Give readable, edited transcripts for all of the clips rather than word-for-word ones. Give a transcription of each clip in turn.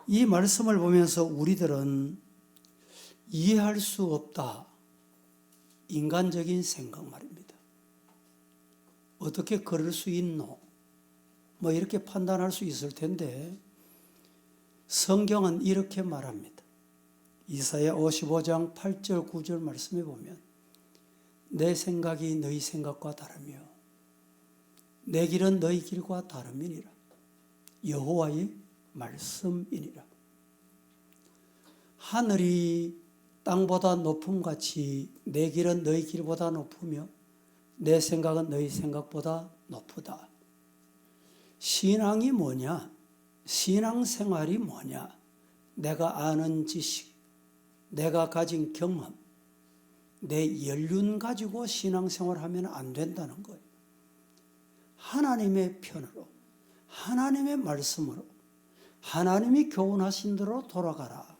이 말씀을 보면서 우리들은 이해할 수 없다. 인간적인 생각 말입니다. 어떻게 그럴 수 있노? 뭐 이렇게 판단할 수 있을 텐데 성경은 이렇게 말합니다. 이사야 55장 8절 9절 말씀에 보면 내 생각이 너희 생각과 다르며 내 길은 너희 길과 다름이니라. 여호와의 말씀이니라. 하늘이 땅보다 높음같이 내 길은 너희 길보다 높으며 내 생각은 너희 생각보다 높으다. 신앙이 뭐냐? 신앙생활이 뭐냐? 내가 아는 지식, 내가 가진 경험, 내 연륜 가지고 신앙생활하면 안 된다는 거예요. 하나님의 편으로, 하나님의 말씀으로, 하나님이 교훈하신 대로 돌아가라.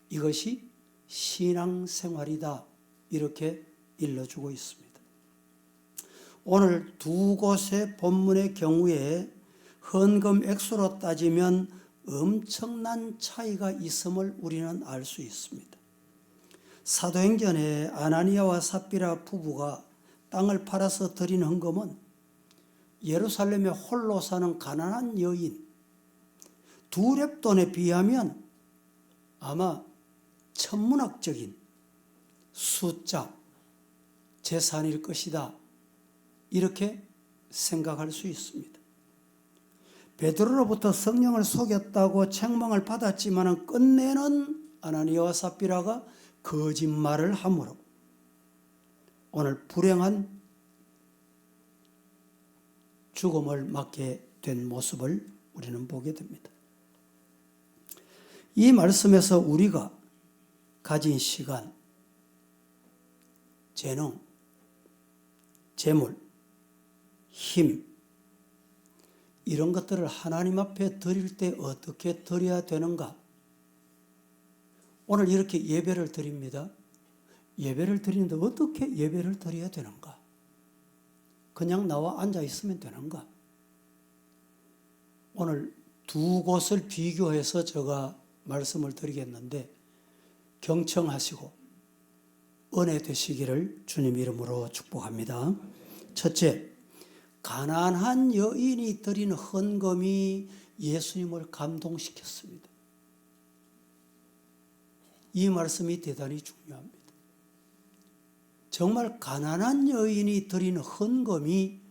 이것이 신앙생활이다. 이렇게 일러주고 있습니다. 오늘 두 곳의 본문의 경우에 헌금 액수로 따지면 엄청난 차이가 있음을 우리는 알 수 있습니다. 사도행전에 아나니아와 삽비라 부부가 땅을 팔아서 드린 헌금은 예루살렘에 홀로 사는 가난한 여인 두 렙돈에 비하면 아마 천문학적인 숫자, 재산일 것이다. 이렇게 생각할 수 있습니다. 베드로로부터 성령을 속였다고 책망을 받았지만 끝내는 아나니아와 삽비라가 거짓말을 함으로 오늘 불행한 죽음을 맞게 된 모습을 우리는 보게 됩니다. 이 말씀에서 우리가 가진 시간, 재능, 재물, 힘 이런 것들을 하나님 앞에 드릴 때 어떻게 드려야 되는가? 오늘 이렇게 예배를 드립니다. 예배를 드리는데 어떻게 예배를 드려야 되는가? 그냥 나와 앉아 있으면 되는가? 오늘 두 곳을 비교해서 제가 말씀을 드리겠는데 경청하시고 은혜 되시기를 주님 이름으로 축복합니다. 첫째, 가난한 여인이 드린 헌금이 예수님을 감동시켰습니다. 이 말씀이 대단히 중요합니다. 정말 가난한 여인이 드린 헌금이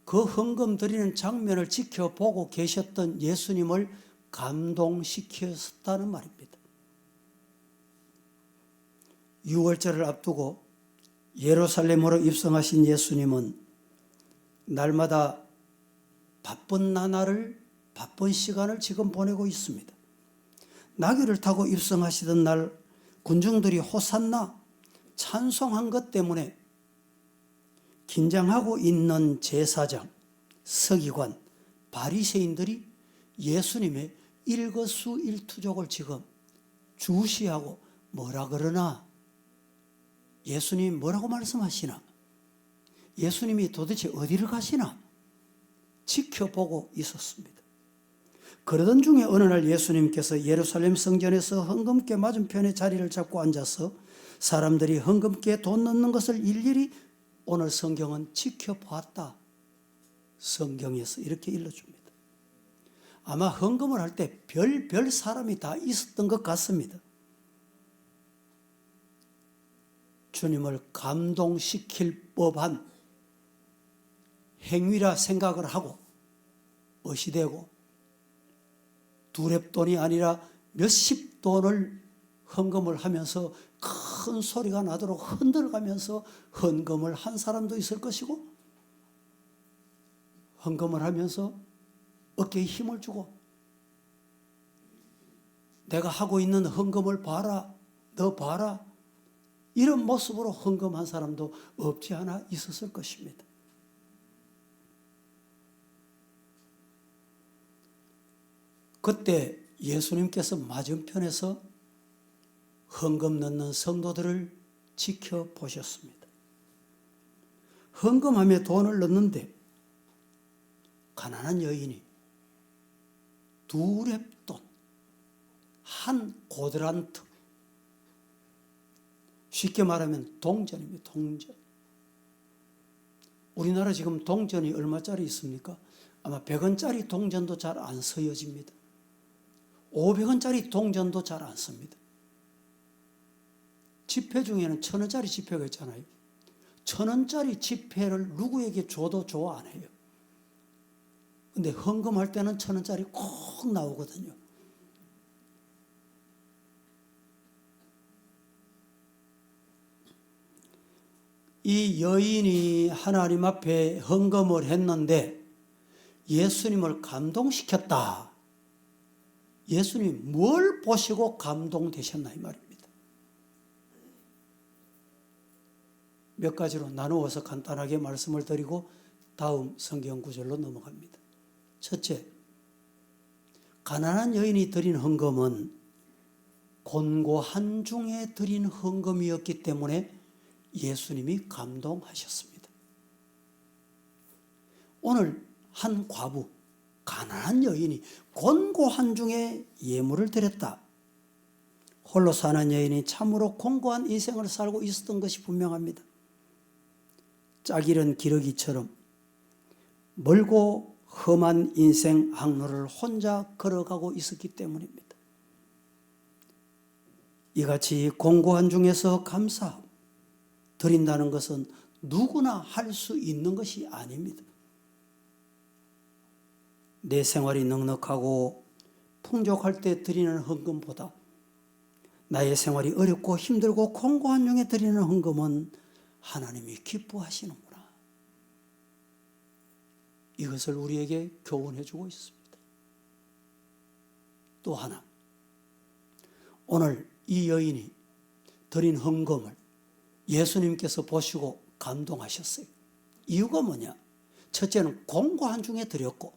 그 헌금 드리는 장면을 지켜보고 계셨던 예수님을 감동시켰다는 말입니다. 6월절을 앞두고 예루살렘으로 입성하신 예수님은 날마다 바쁜 나날을, 바쁜 시간을 지금 보내고 있습니다. 나귀를 타고 입성하시던 날 군중들이 호산나 찬송한 것 때문에 긴장하고 있는 제사장, 서기관, 바리새인들이 예수님의 일거수일투족을 지금 주시하고 뭐라 그러나? 예수님이 뭐라고 말씀하시나? 예수님이 도대체 어디를 가시나? 지켜보고 있었습니다. 그러던 중에 어느 날 예수님께서 예루살렘 성전에서 헌금계 맞은편에 자리를 잡고 앉아서 사람들이 헌금계에 돈 넣는 것을 일일이 오늘 성경은 지켜보았다. 성경에서 이렇게 일러줍니다. 아마 헌금을 할 때 별별 사람이 다 있었던 것 같습니다. 주님을 감동시킬 법한 행위라 생각을 하고 어시되고 두 렙돈이 아니라 몇십 돈을 헌금을 하면서 큰 소리가 나도록 흔들어가면서 헌금을 한 사람도 있을 것이고 헌금을 하면서 어깨에 힘을 주고 내가 하고 있는 헌금을 봐라, 너 봐라 이런 모습으로 헌금한 사람도 없지 않아 있었을 것입니다. 그때 예수님께서 맞은편에서 헌금 넣는 성도들을 지켜보셨습니다. 헌금함에 돈을 넣는데 가난한 여인이 두 렙돈, 한 고드란트. 쉽게 말하면 동전입니다. 동전. 우리나라 지금 동전이 얼마짜리 있습니까? 아마 100원짜리 동전도 잘 안 쓰여집니다. 500원짜리 동전도 잘 안 씁니다. 지폐 중에는 1000원짜리 지폐가 있잖아요. 1000원짜리 지폐를 누구에게 줘도 좋아 안 해요. 근데 헌금할 때는 1000원짜리 꼭 나오거든요. 이 여인이 하나님 앞에 헌금을 했는데 예수님을 감동시켰다. 예수님이 뭘 보시고 감동되셨나 이 말입니다. 몇 가지로 나누어서 간단하게 말씀을 드리고 다음 성경 구절로 넘어갑니다. 첫째, 가난한 여인이 드린 헌금은 곤고한 중에 드린 헌금이었기 때문에 예수님이 감동하셨습니다. 오늘 한 과부, 가난한 여인이 곤고한 중에 예물을 드렸다. 홀로 사는 여인이 참으로 공고한 인생을 살고 있었던 것이 분명합니다. 짝 잃은 기러기처럼 멀고 험한 인생 항로를 혼자 걸어가고 있었기 때문입니다. 이같이 공고한 중에서 감사 드린다는 것은 누구나 할 수 있는 것이 아닙니다. 내 생활이 넉넉하고 풍족할 때 드리는 헌금보다 나의 생활이 어렵고 힘들고 공고한 중에 드리는 헌금은 하나님이 기뻐하시는구나. 이것을 우리에게 교훈해 주고 있습니다. 또 하나, 오늘 이 여인이 드린 헌금을 예수님께서 보시고 감동하셨어요. 이유가 뭐냐? 첫째는 공고한 중에 드렸고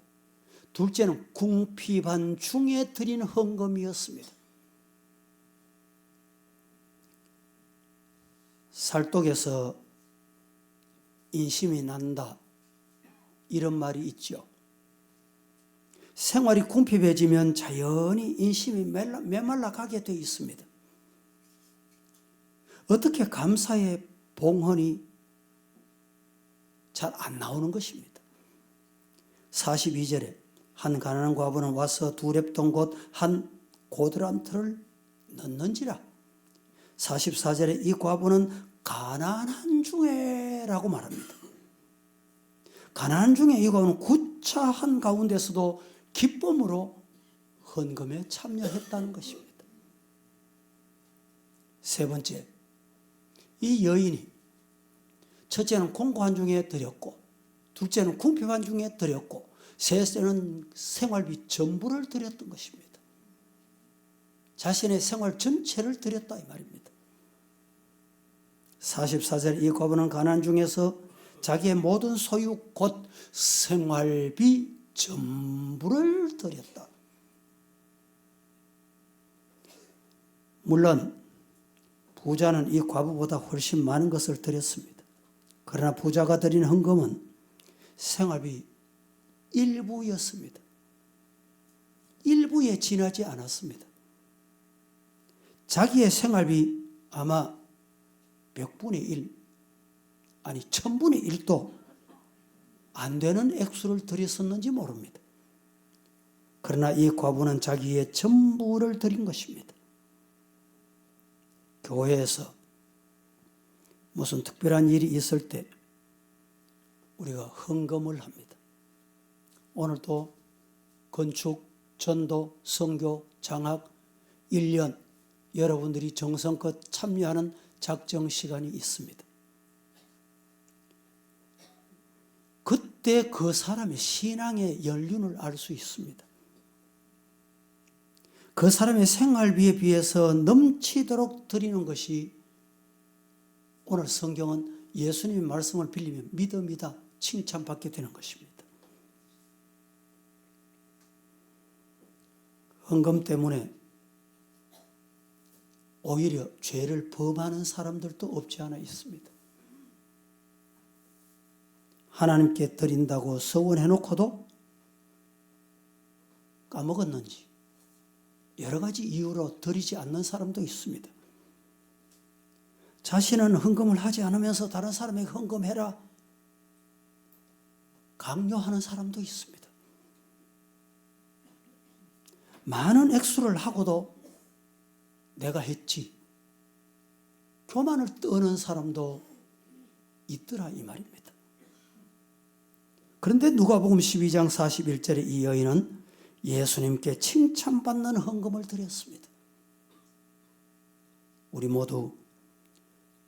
둘째는 궁핍한 중에 드린 헌금이었습니다. 살독에서 인심이 난다 이런 말이 있죠. 생활이 궁핍해지면 자연히 인심이 메말라 가게 되어 있습니다. 어떻게 감사의 봉헌이 잘 안 나오는 것입니다. 42절에 한 가난한 과부는 와서 2렙돈 곧 한 고드란트를 넣는지라. 44절에 이 과부는 가난한 중에 라고 말합니다. 가난한 중에 이 과부는 구차한 가운데서도 기쁨으로 헌금에 참여했다는 것입니다. 세 번째, 이 여인이 첫째는 공고한 중에 드렸고 둘째는 궁핍한 중에 드렸고 셋째는 생활비 전부를 드렸던 것입니다. 자신의 생활 전체를 드렸다 이 말입니다. 44절 이 과부는 가난 중에서 자기의 모든 소유 곧 생활비 전부를 드렸다. 물론 부자는 이 과부보다 훨씬 많은 것을 드렸습니다. 그러나 부자가 드린 헌금은 생활비 일부였습니다. 일부에 지나지 않았습니다. 자기의 생활비 아마 100분의 1 아니 1000분의 1도 안 되는 액수를 드렸었는지 모릅니다. 그러나 이 과부는 자기의 전부를 드린 것입니다. 교회에서 무슨 특별한 일이 있을 때 우리가 헌금을 합니다. 오늘도 건축, 전도, 선교, 장학, 1년 여러분들이 정성껏 참여하는 작정 시간이 있습니다. 그때 그 사람의 신앙의 연륜을 알 수 있습니다. 그 사람의 생활비에 비해서 넘치도록 드리는 것이 오늘 성경은 예수님의 말씀을 빌리며 믿음이다 칭찬받게 되는 것입니다. 헌금 때문에 오히려 죄를 범하는 사람들도 없지 않아 있습니다. 하나님께 드린다고 서원해놓고도 까먹었는지 여러 가지 이유로 드리지 않는 사람도 있습니다. 자신은 헌금을 하지 않으면서 다른 사람에게 헌금해라 강요하는 사람도 있습니다. 많은 액수를 하고도 내가 했지 교만을 떠는 사람도 있더라 이 말입니다. 그런데 누가복음 12장 41절에 이 여인은 예수님께 칭찬받는 헌금을 드렸습니다. 우리 모두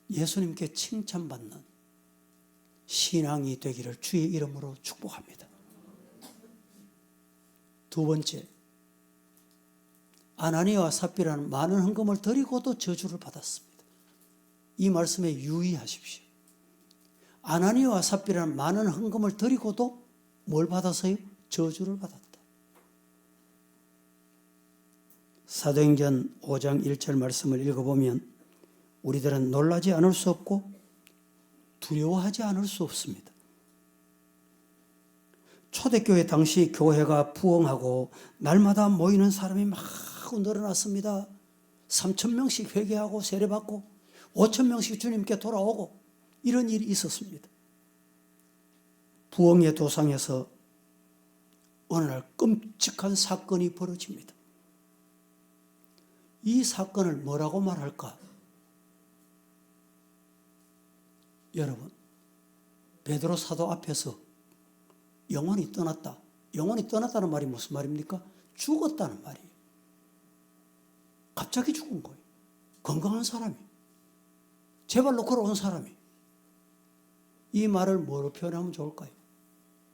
예수님께 칭찬받는 신앙이 되기를 주의 이름으로 축복합니다. 두 번째, 아나니아와 삽비라는 많은 헌금을 드리고도 저주를 받았습니다. 이 말씀에 유의하십시오. 아나니아와 삽비라는 많은 헌금을 드리고도 뭘 받았어요? 저주를 받았다. 사도행전 5장 1절 말씀을 읽어보면 우리들은 놀라지 않을 수 없고 두려워하지 않을 수 없습니다. 초대교회 당시 교회가 부흥하고 날마다 모이는 사람이 막 늘어났습니다. 3,000명씩 회개하고 세례받고 5,000명씩 주님께 돌아오고 이런 일이 있었습니다. 부흥의 도상에서 어느 날 끔찍한 사건이 벌어집니다. 이 사건을 뭐라고 말할까? 여러분, 베드로 사도 앞에서 영혼이 떠났다. 영혼이 떠났다는 말이 무슨 말입니까? 죽었다는 말이에요. 갑자기 죽은 거예요. 건강한 사람이. 제발로 걸어온 사람이. 이 말을 뭐로 표현하면 좋을까요?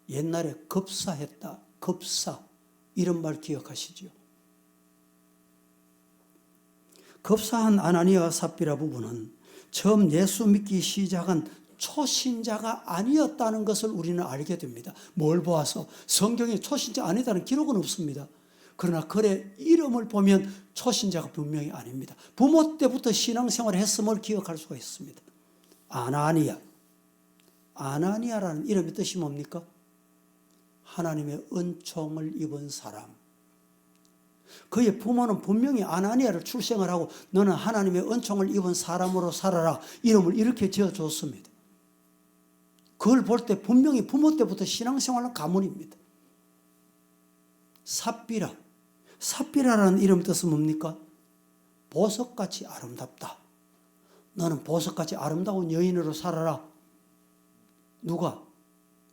옛날에 급사했다. 급사. 이런 말 기억하시죠? 급사한 아나니아와 삽비라 부부는 처음 예수 믿기 시작한 초신자가 아니었다는 것을 우리는 알게 됩니다. 뭘 보아서? 성경에 초신자 아니다는 기록은 없습니다. 그러나 글의 이름을 보면 초신자가 분명히 아닙니다. 부모 때부터 신앙생활을 했음을 기억할 수가 있습니다. 아나니아. 아나니아라는 이름의 뜻이 뭡니까? 하나님의 은총을 입은 사람. 그의 부모는 분명히 아나니아를 출생을 하고 너는 하나님의 은총을 입은 사람으로 살아라. 이름을 이렇게 지어줬습니다. 그걸 볼 때 분명히 부모 때부터 신앙생활은 가문입니다. 삽비라. 삽비라라는 이름 뜻은 뭡니까? 보석같이 아름답다. 너는 보석같이 아름다운 여인으로 살아라. 누가?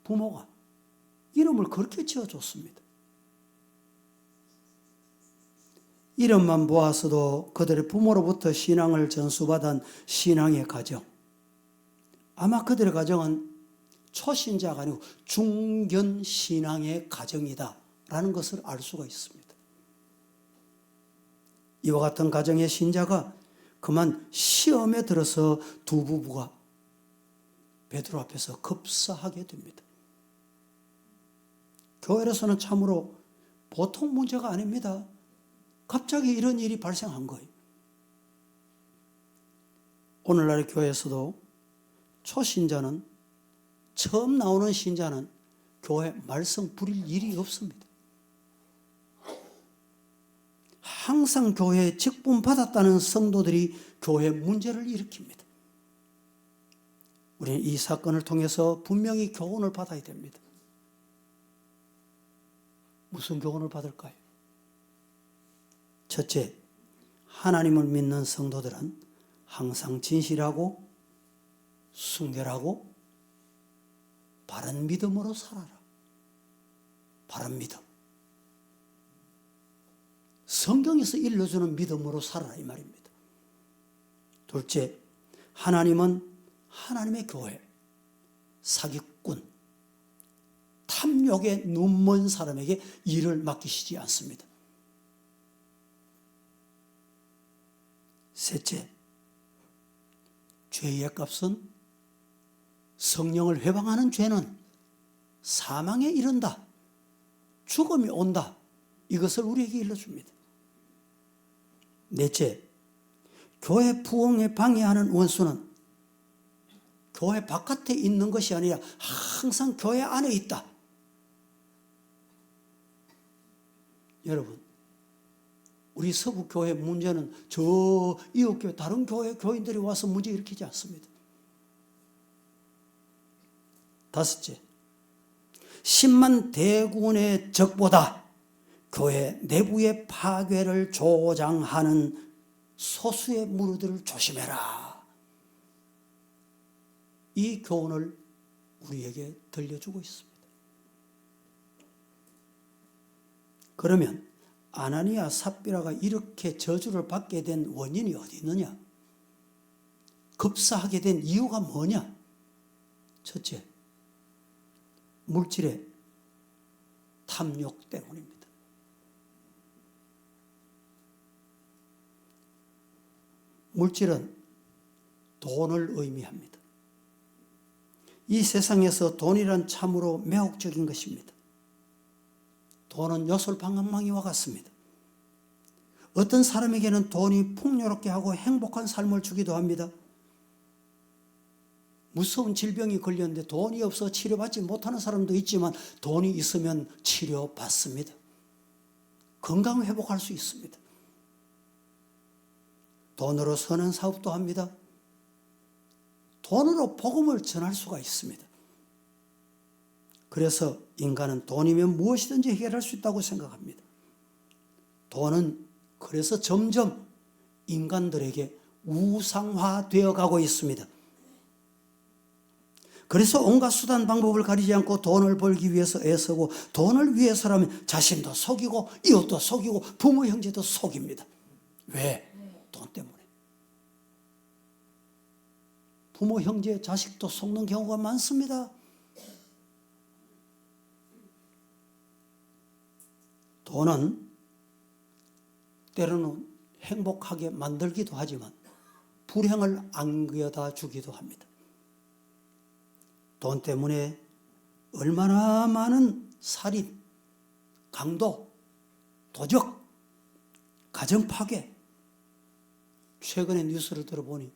부모가. 이름을 그렇게 지어줬습니다. 이름만 보아서도 그들의 부모로부터 신앙을 전수받은 신앙의 가정. 아마 그들의 가정은 초신자가 아니고 중견 신앙의 가정이다 라는 것을 알 수가 있습니다. 이와 같은 가정의 신자가 그만 시험에 들어서 두 부부가 베드로 앞에서 급사하게 됩니다. 교회에서는 참으로 보통 문제가 아닙니다. 갑자기 이런 일이 발생한 거예요. 오늘날의 교회에서도 초신자는, 처음 나오는 신자는 교회 말썽 부릴 일이 없습니다. 항상 교회에 직분 받았다는 성도들이 교회 문제를 일으킵니다. 우리는 이 사건을 통해서 분명히 교훈을 받아야 됩니다. 무슨 교훈을 받을까요? 첫째, 하나님을 믿는 성도들은 항상 진실하고 순결하고 바른 믿음으로 살아라. 바른 믿음. 성경에서 일러주는 믿음으로 살아라 이 말입니다. 둘째, 하나님은 하나님의 교회, 사기꾼, 탐욕에 눈먼 사람에게 일을 맡기시지 않습니다. 셋째, 죄의 값은 성령을 회방하는 죄는 사망에 이른다. 죽음이 온다. 이것을 우리에게 일러줍니다. 넷째, 교회 부흥에 방해하는 원수는 교회 바깥에 있는 것이 아니라 항상 교회 안에 있다. 여러분, 우리 서북교회 문제는 저 이웃교회 다른 교회 교인들이 와서 문제 일으키지 않습니다. 다섯째, 10만 대군의 적보다 교회 내부의 파괴를 조장하는 소수의 무리들을 조심해라. 이 교훈을 우리에게 들려주고 있습니다. 그러면 아나니아 삽비라가 이렇게 저주를 받게 된 원인이 어디 있느냐? 급사하게 된 이유가 뭐냐? 첫째, 물질의 탐욕 때문입니다. 물질은 돈을 의미합니다. 이 세상에서 돈이란 참으로 매혹적인 것입니다. 돈은 요술방망이와 같습니다. 어떤 사람에게는 돈이 풍요롭게 하고 행복한 삶을 주기도 합니다. 무서운 질병이 걸렸는데 돈이 없어 치료받지 못하는 사람도 있지만 돈이 있으면 치료받습니다. 건강 회복할 수 있습니다. 돈으로 선한 사업도 합니다. 돈으로 복음을 전할 수가 있습니다. 그래서 인간은 돈이면 무엇이든지 해결할 수 있다고 생각합니다. 돈은 그래서 점점 인간들에게 우상화되어 가고 있습니다. 그래서 온갖 수단 방법을 가리지 않고 돈을 벌기 위해서 애쓰고 돈을 위해서라면 자신도 속이고 이웃도 속이고 부모 형제도 속입니다. 왜? 돈 때문에. 부모 형제 자식도 속는 경우가 많습니다. 돈은 때로는 행복하게 만들기도 하지만 불행을 안겨다 주기도 합니다. 돈 때문에 얼마나 많은 살인, 강도, 도적, 가정 파괴. 최근에 뉴스를 들어보니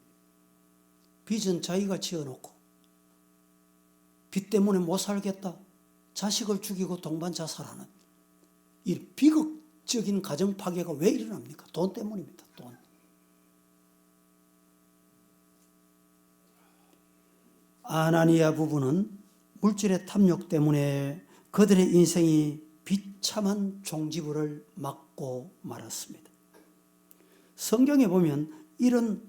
빚은 자기가 지어놓고 빚 때문에 못 살겠다. 자식을 죽이고 동반 자살하는 이 비극적인 가정 파괴가 왜 일어납니까? 돈 때문입니다. 돈. 아나니아 부부는 물질의 탐욕 때문에 그들의 인생이 비참한 종지부를 맞고 말았습니다. 성경에 보면 이런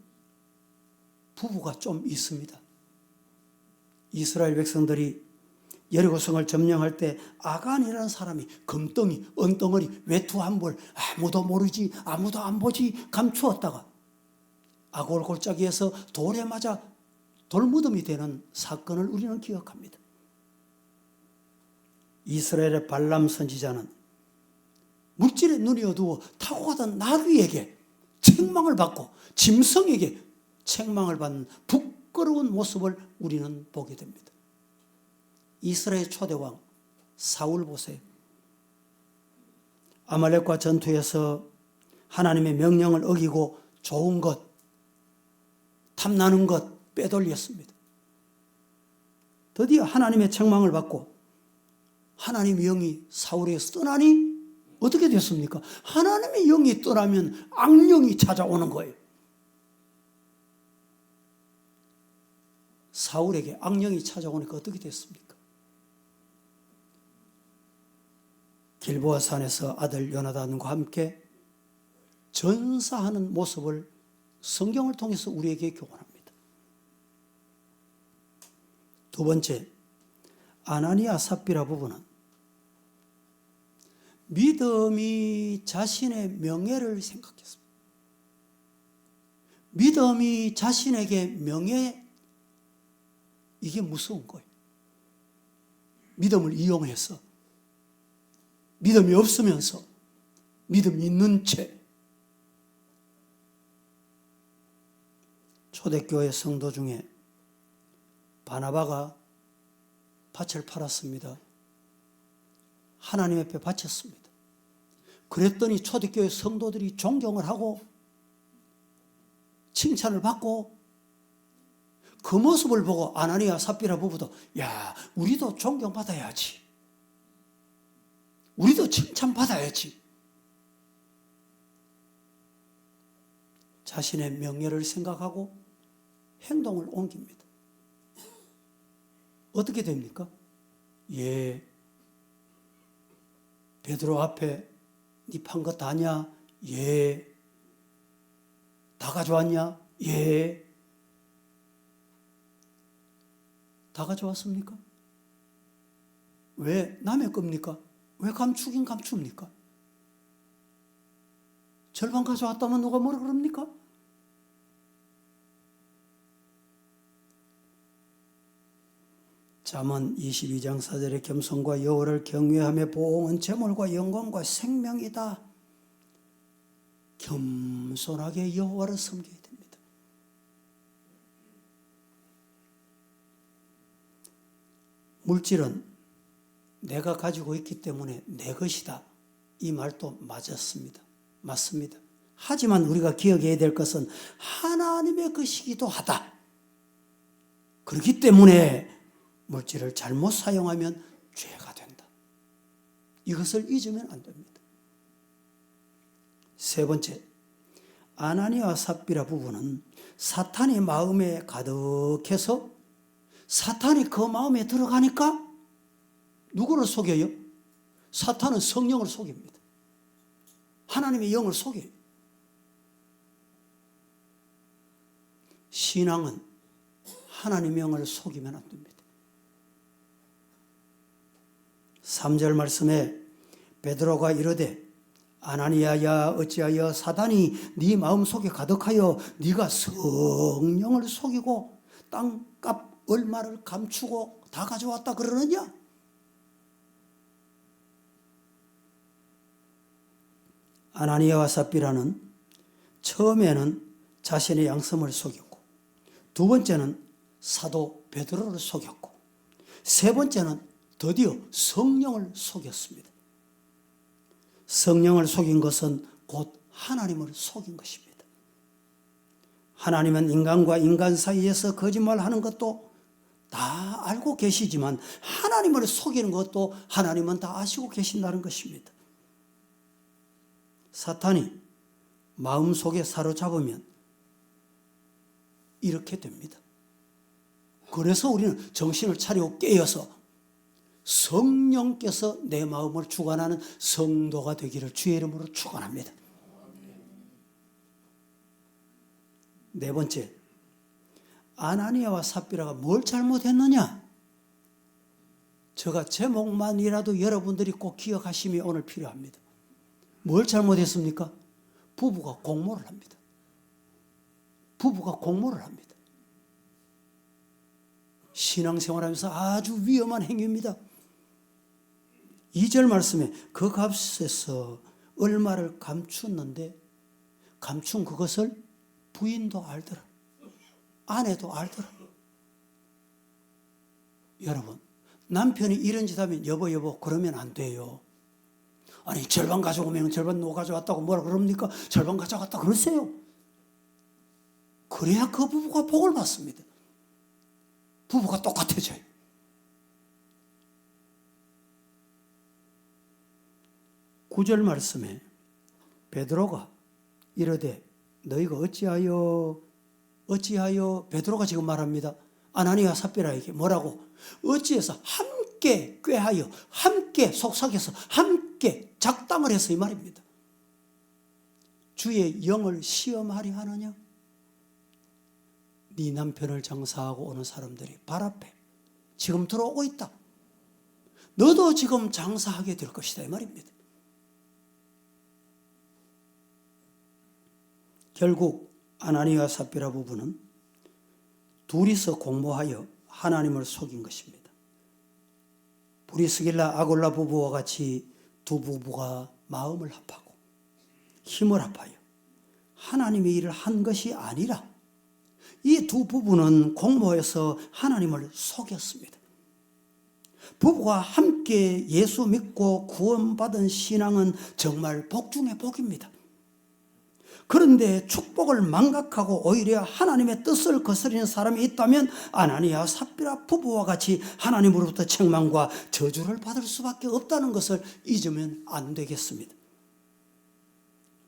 부부가 좀 있습니다. 이스라엘 백성들이 여리고성을 점령할 때 아간이라는 사람이 금덩이, 은덩어리, 외투한벌 아무도 모르지 아무도 안 보지 감추었다가 아골 골짜기에서 돌에 맞아 돌무덤이 되는 사건을 우리는 기억합니다. 이스라엘의 발람 선지자는 물질에 눈이 어두워 타고 가던 나귀에게 책망을 받고 짐승에게 책망을 받는 부끄러운 모습을 우리는 보게 됩니다. 이스라엘 초대왕 사울 보세요. 아말렉과 전투에서 하나님의 명령을 어기고 좋은 것, 탐나는 것 빼돌렸습니다. 드디어 하나님의 책망을 받고 하나님의 영이 사울에게서 떠나니 어떻게 됐습니까? 하나님의 영이 떠나면 악령이 찾아오는 거예요. 사울에게 악령이 찾아오니까 어떻게 됐습니까? 길보아 산에서 아들 요나단과 함께 전사하는 모습을 성경을 통해서 우리에게 교훈합니다. 두 번째, 아나니아 삽비라 부부는 믿음이 자신의 명예를 생각했습니다. 믿음이 자신에게 명예, 이게 무서운 거예요. 믿음을 이용해서 믿음이 없으면서 믿음이 있는 채 초대교회 성도 중에 바나바가 밭을 팔았습니다. 하나님 앞에 바쳤습니다. 그랬더니 초대교회 성도들이 존경을 하고 칭찬을 받고 그 모습을 보고 아나니아 삽비라 부부도 야, 우리도 존경받아야지. 우리도 칭찬받아야지. 자신의 명예를 생각하고 행동을 옮깁니다. 어떻게 됩니까? 예. 베드로 앞에 네 판 거 다냐? 예. 다 가져왔냐? 예. 다 가져왔습니까? 왜 남의 겁니까? 왜 감추긴 감춥니까? 절반 가져왔다면 누가 뭐라 그럽니까? 잠언 22장 4절에 겸손과 여호와를 경외하며 보응은 재물과 영광과 생명이다. 겸손하게 여호와를 섬겨야 됩니다. 물질은 내가 가지고 있기 때문에 내 것이다. 이 말도 맞습니다. 하지만 우리가 기억해야 될 것은 하나님의 것이기도 하다. 그렇기 때문에 물질을 잘못 사용하면 죄가 된다. 이것을 잊으면 안 됩니다. 세 번째, 아나니아와 삽비라 부부는 사탄이 마음에 가득해서 사탄이 그 마음에 들어가니까 누구를 속여요? 사탄은 성령을 속입니다. 하나님의 영을 속여요. 신앙은 하나님의 영을 속이면 안 됩니다. 3절 말씀에 베드로가 이르되 아나니아야 어찌하여 사단이 네 마음속에 가득하여 네가 성령을 속이고 땅값 얼마를 감추고 다 가져왔다 그러느냐? 아나니아와 삽비라는 처음에는 자신의 양심을 속였고, 두 번째는 사도 베드로를 속였고, 세 번째는 드디어 성령을 속였습니다. 성령을 속인 것은 곧 하나님을 속인 것입니다. 하나님은 인간과 인간 사이에서 거짓말하는 것도 다 알고 계시지만 하나님을 속이는 것도 하나님은 다 아시고 계신다는 것입니다. 사탄이 마음속에 사로잡으면 이렇게 됩니다. 그래서 우리는 정신을 차리고 깨어서 성령께서 내 마음을 주관하는 성도가 되기를 주의 이름으로 축원합니다. 네 번째, 아나니아와 삽비라가 뭘 잘못했느냐? 제가 제목만이라도 여러분들이 꼭 기억하심이 오늘 필요합니다. 뭘 잘못했습니까? 부부가 공모를 합니다. 부부가 공모를 합니다. 신앙생활하면서 아주 위험한 행위입니다. 2절 말씀에 그 값에서 얼마를 감추었는데 감춘 그것을 부인도 알더라. 아내도 알더라. 여러분, 남편이 이런 짓 하면 여보 그러면 안 돼요. 아니 절반 가져오면 절반 너 가져왔다고 뭐라 그럽니까? 절반 가져갔다 그러세요. 그래야 그 부부가 복을 받습니다. 부부가 똑같아져요. 구절 말씀에 베드로가 이르되 너희가 어찌하여 베드로가 지금 말합니다. 아나니아 삽비라에게 뭐라고? 어찌해서 함께 꾀하여 함께 속삭여서 함께 작당을 해서 이 말입니다. 주의 영을 시험하려 하느냐? 네 남편을 장사하고 오는 사람들이 발 앞에 지금 들어오고 있다. 너도 지금 장사하게 될 것이다 이 말입니다. 결국 아나니아와 삽비라 부부는 둘이서 공모하여 하나님을 속인 것입니다. 브리스길라 아골라 부부와 같이 두 부부가 마음을 합하고 힘을 합하여 하나님의 일을 한 것이 아니라 이 두 부부는 공모해서 하나님을 속였습니다. 부부가 함께 예수 믿고 구원받은 신앙은 정말 복 중의 복입니다. 그런데 축복을 망각하고 오히려 하나님의 뜻을 거스리는 사람이 있다면 아나니아와 삽비라 부부와 같이 하나님으로부터 책망과 저주를 받을 수밖에 없다는 것을 잊으면 안 되겠습니다.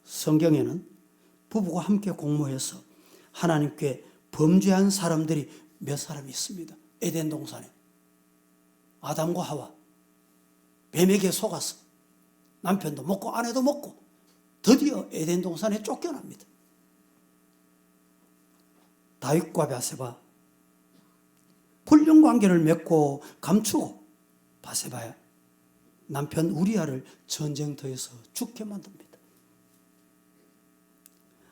성경에는 부부가 함께 공모해서 하나님께 범죄한 사람들이 몇 사람이 있습니다. 에덴 동산에 아담과 하와 뱀에게 속아서 남편도 먹고 아내도 먹고 드디어 에덴 동산에 쫓겨납니다. 다윗과 바세바 불륜 관계를 맺고 감추고 바세바야 남편 우리아를 전쟁터에서 죽게 만듭니다.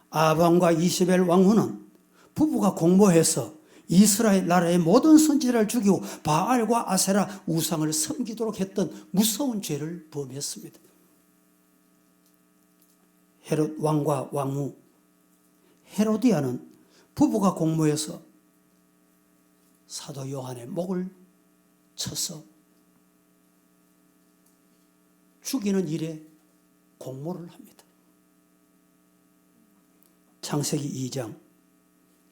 아합과 이세벨 왕후는 부부가 공모해서 이스라엘 나라의 모든 선지자를 죽이고 바알과 아세라 우상을 섬기도록 했던 무서운 죄를 범했습니다. 헤롯 왕과 왕후 헤로디아는 부부가 공모해서 사도 요한의 목을 쳐서 죽이는 일에 공모를 합니다. 창세기 2장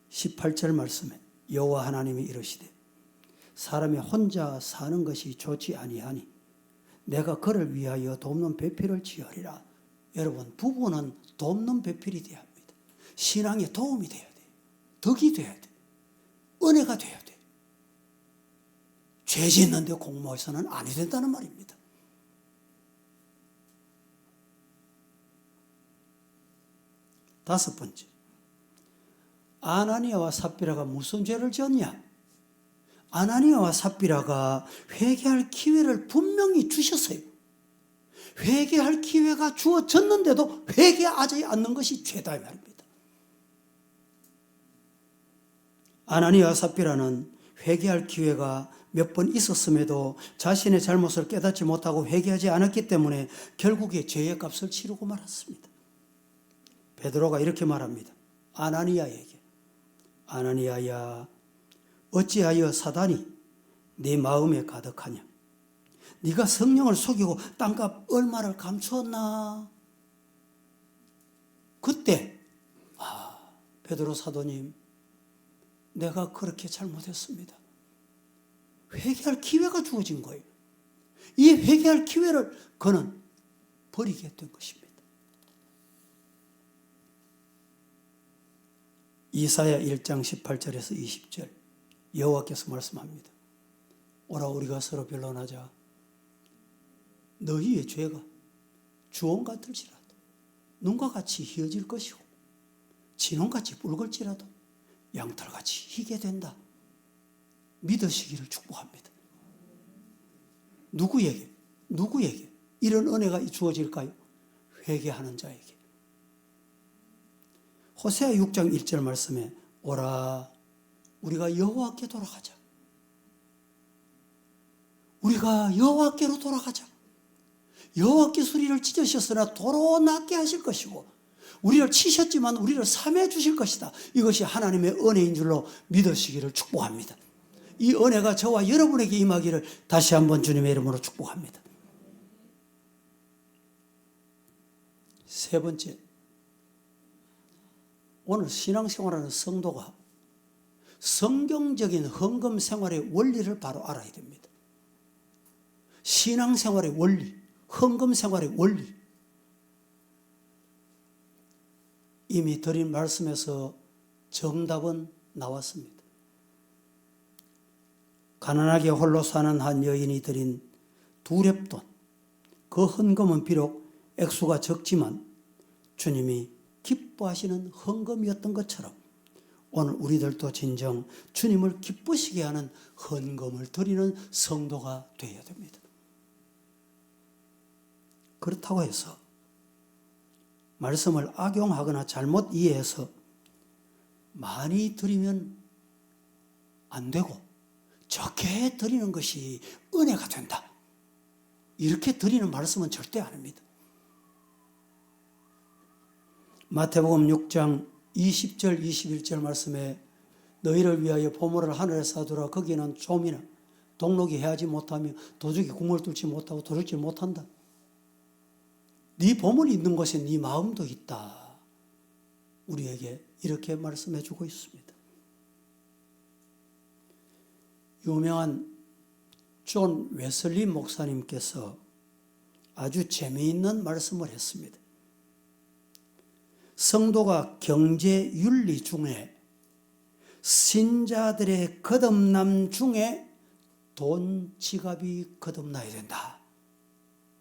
18절 말씀에 여호와 하나님이 이르시되 사람이 혼자 사는 것이 좋지 아니하니 내가 그를 위하여 돕는 배필을 지으리라. 여러분, 부부는 돕는 배필이 되어야 합니다. 신앙에 도움이 돼야 돼. 덕이 돼야 돼. 은혜가 돼야 돼. 죄 짓는데 공모해서는 아니 된다는 말입니다. 다섯 번째, 아나니아와 삽비라가 무슨 죄를 지었냐? 아나니아와 삽비라가 회개할 기회를 분명히 주셨어요. 회개할 기회가 주어졌는데도 회개하지 않는 것이 죄다 이 말입니다. 아나니아와 삽비라는 회개할 기회가 몇 번 있었음에도 자신의 잘못을 깨닫지 못하고 회개하지 않았기 때문에 결국에 죄의 값을 치르고 말았습니다. 베드로가 이렇게 말합니다. 아나니아에게 아나니아야 어찌하여 사단이 네 마음에 가득하냐? 네가 성령을 속이고 땅값 얼마를 감추었나? 그때 베드로 사도님, 내가 그렇게 잘못했습니다. 회개할 기회가 주어진 거예요. 이 회개할 기회를 그는 버리게 된 것입니다. 이사야 1장 18절에서 20절 여호와께서 말씀합니다. 오라 우리가 서로 변론하자. 너희의 죄가 주홍 같을지라도 눈과 같이 희어질 것이고 진홍같이 붉을지라도 양털같이 희게 된다. 믿으시기를 축복합니다. 누구에게 이런 은혜가 주어질까요? 회개하는 자에게. 호세아 6장 1절 말씀에 오라 우리가 여호와께 돌아가자. 우리가 여호와께로 돌아가자. 여호와께 소리를 찢으셨으나 도로 낫게 하실 것이고 우리를 치셨지만 우리를 삼해 주실 것이다. 이것이 하나님의 은혜인 줄로 믿으시기를 축복합니다. 이 은혜가 저와 여러분에게 임하기를 다시 한번 주님의 이름으로 축복합니다. 세 번째, 오늘 신앙생활하는 성도가 성경적인 헌금 생활의 원리를 바로 알아야 됩니다. 신앙생활의 원리, 헌금 생활의 원리. 이미 드린 말씀에서 정답은 나왔습니다. 가난하게 홀로 사는 한 여인이 드린 2렙돈, 그 헌금은 비록 액수가 적지만 주님이 기뻐하시는 헌금이었던 것처럼 오늘 우리들도 진정 주님을 기쁘시게 하는 헌금을 드리는 성도가 되어야 됩니다. 그렇다고 해서 말씀을 악용하거나 잘못 이해해서 많이 드리면 안 되고 적게 드리는 것이 은혜가 된다. 이렇게 드리는 말씀은 절대 아닙니다. 마태복음 6장 20절 21절 말씀에 너희를 위하여 보물을 하늘에 쌓아두라. 거기는 좀이나 동록이 해하지 못하며 도둑이 구멍을 뚫지 못하고 도둑질 못한다. 네 보물이 있는 곳에 네 마음도 있다. 우리에게 이렇게 말씀해 주고 있습니다. 유명한 존 웨슬리 목사님께서 아주 재미있는 말씀을 했습니다. 성도가 경제 윤리 중에 신자들의 거듭남 중에 돈 지갑이 거듭나야 된다.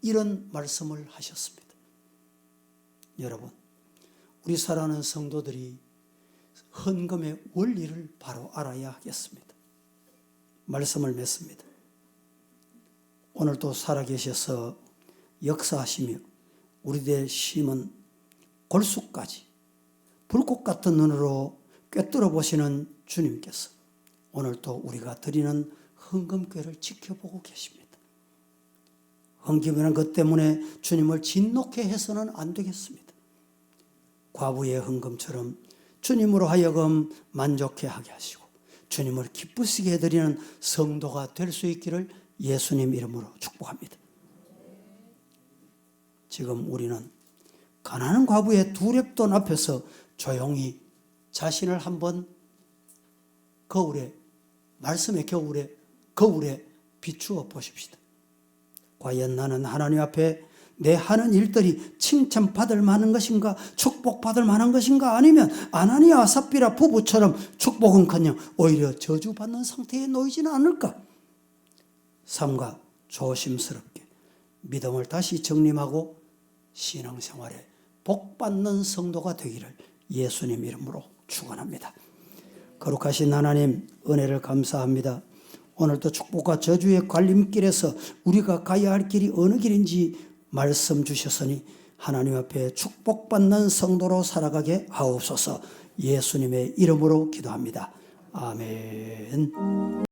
이런 말씀을 하셨습니다. 여러분, 우리 사랑하는 성도들이 헌금의 원리를 바로 알아야 하겠습니다. 말씀을 맺습니다. 오늘도 살아계셔서 역사하시며 우리들의 심은 골수까지 불꽃 같은 눈으로 꿰뚫어 보시는 주님께서 오늘도 우리가 드리는 헌금궤를 지켜보고 계십니다. 헌금이라는 것 때문에 주님을 진노케 해서는 안 되겠습니다. 과부의 헌금처럼 주님으로 하여금 만족해 하게 하시고 주님을 기쁘시게 해드리는 성도가 될 수 있기를 예수님 이름으로 축복합니다. 지금 우리는 가난한 과부의 두렙돈 앞에서 조용히 자신을 한번 말씀의 거울에 비추어 보십시다. 과연 나는 하나님 앞에 내 하는 일들이 칭찬받을 만한 것인가, 축복받을 만한 것인가, 아니면 아나니아와 삽비라 부부처럼 축복은커녕 오히려 저주받는 상태에 놓이지는 않을까? 삼가 조심스럽게 믿음을 다시 정립하고 신앙생활에 복받는 성도가 되기를 예수님 이름으로 축원합니다. 거룩하신 하나님, 은혜를 감사합니다. 오늘도 축복과 저주의 갈림길에서 우리가 가야 할 길이 어느 길인지 말씀 주셨으니 하나님 앞에 축복받는 성도로 살아가게 하옵소서. 예수님의 이름으로 기도합니다. 아멘.